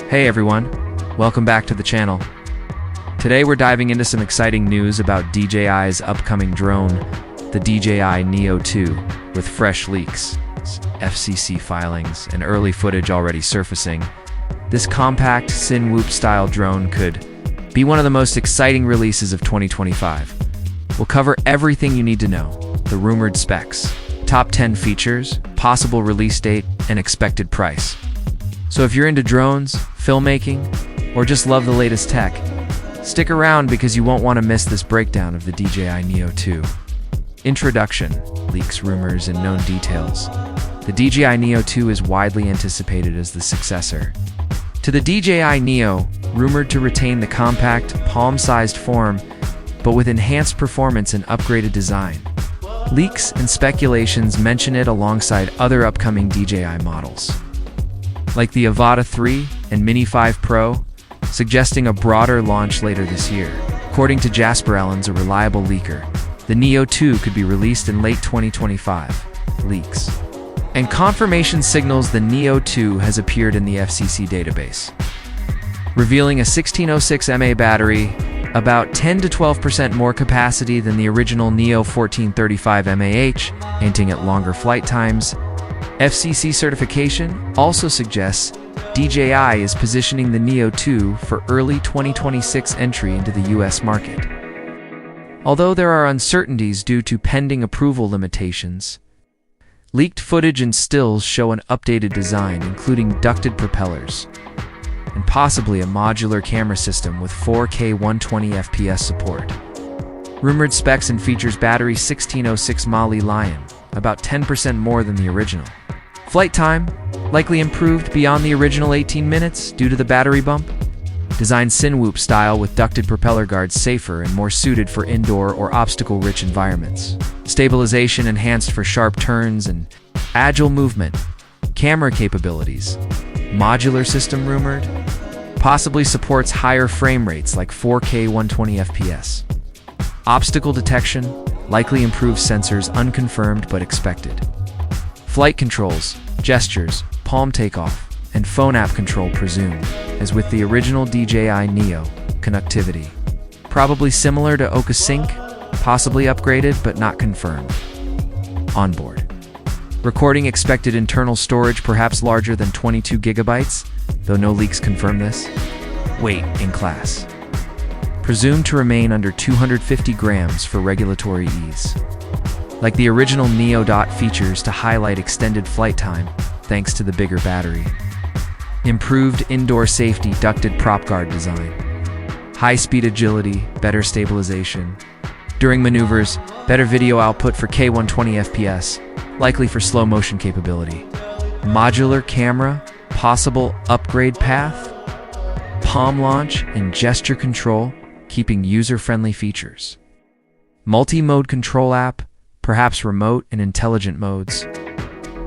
Hey everyone, welcome back to the channel. Today we're diving into some exciting news about DJI's upcoming drone, the DJI Neo 2, with fresh leaks, FCC filings, and early footage already surfacing. This compact Sin-Whoop-style drone could be one of the most exciting releases of 2025. We'll cover everything you need to know, the rumored specs, top 10 features, possible release date, and expected price. So if you're into drones, filmmaking, or just love the latest tech, stick around because you won't want to miss this breakdown of the DJI Neo 2. Introduction, leaks, rumors, and known details. The DJI Neo 2 is widely anticipated as the successor to the DJI Neo, rumored to retain the compact, palm-sized form, but with enhanced performance and upgraded design. Leaks and speculations mention it alongside other upcoming DJI models, like the Avata 3 and Mini 5 Pro, suggesting a broader launch later this year. According to Jasper Ellens, a reliable leaker, the Neo 2 could be released in late 2025. Leaks and confirmation signals the Neo 2 has appeared in the FCC database, revealing a 1606 mAh battery, about 10 to 12% more capacity than the original Neo 1435 mAh, hinting at longer flight times. FCC certification also suggests DJI is positioning the Neo 2 for early 2026 entry into the US market. Although there are uncertainties due to pending approval limitations, leaked footage and stills show an updated design, including ducted propellers, and possibly a modular camera system with 4K 120 FPS support. Rumored specs and features battery 1606 mAh Lion, about 10% more than the original. Flight time, likely improved beyond the original 18 minutes due to the battery bump. Designed Sin-Whoop style with ducted propeller guards, safer and more suited for indoor or obstacle-rich environments. Stabilization enhanced for sharp turns and agile movement. Camera capabilities. Modular system rumored. Possibly supports higher frame rates like 4K 120 FPS. Obstacle detection. Likely improves sensors, unconfirmed but expected. Flight controls, gestures, palm takeoff, and phone app control presumed, as with the original DJI Neo, connectivity. Probably similar to Oka Sync, possibly upgraded but not confirmed. Onboard. Recording expected internal storage perhaps larger than 22 gigabytes, though no leaks confirm this. Weight in class. Presumed to remain under 250 grams for regulatory ease. Like the original Neo, features to highlight extended flight time thanks to the bigger battery. Improved indoor safety, ducted prop guard design. High-speed agility, better stabilization. During maneuvers, better video output for K120 FPS, likely for slow motion capability. Modular camera, possible upgrade path. Palm launch and gesture control, keeping user-friendly features. Multi-mode control app, perhaps remote and intelligent modes.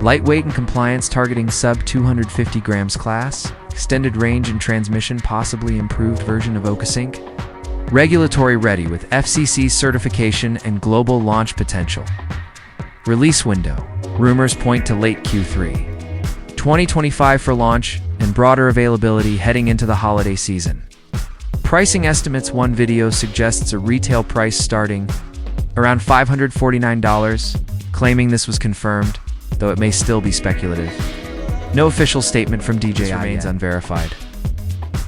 Lightweight and compliance, targeting sub 250 grams class. Extended range and transmission, possibly improved version of Oka Sync. Regulatory ready with FCC certification and global launch potential. Release window. Rumors point to late Q3 2025 for launch and broader availability heading into the holiday season. Pricing estimates. One video suggests a retail price starting around $549, claiming this was confirmed, though it may still be speculative. No official statement from DJI remains unverified.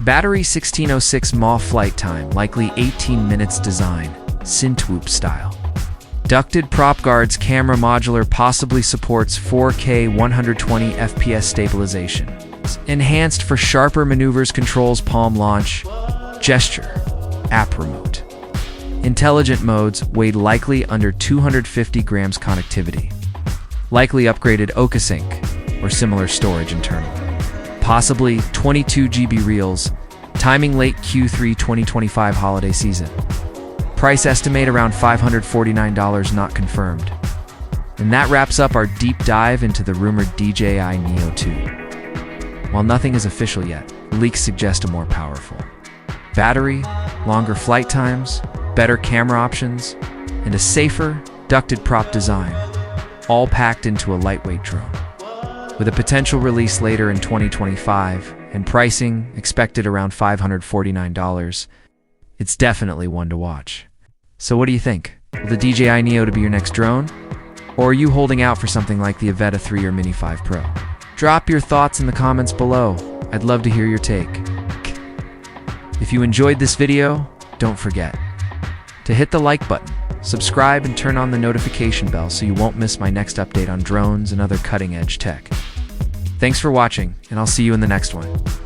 Battery 1606 mAh, flight time likely 18 minutes, design Sin-Whoop style. Ducted prop guards, camera modular, possibly supports 4K 120 FPS stabilization. Enhanced for sharper maneuvers, controls palm launch, gesture, app remote. Intelligent modes, weight likely under 250 grams, connectivity. Likely upgraded Oka Sync or similar storage internal. Possibly 22 GB reels, timing late Q3 2025 holiday season. Price estimate around $549, not confirmed. And that wraps up our deep dive into the rumored DJI Neo 2. While nothing is official yet, leaks suggest a more powerful battery, longer flight times, better camera options, and a safer, ducted prop design, all packed into a lightweight drone. With a potential release later in 2025 and pricing expected around $549. It's definitely one to watch. So what do you think? Will the DJI Neo to be your next drone? Or are you holding out for something like the Avetta 3 or Mini 5 Pro? Drop your thoughts in the comments below. I'd love to hear your take. If you enjoyed this video, don't forget to hit the like button, subscribe, and turn on the notification bell so you won't miss my next update on drones and other cutting-edge tech. Thanks for watching, and I'll see you in the next one.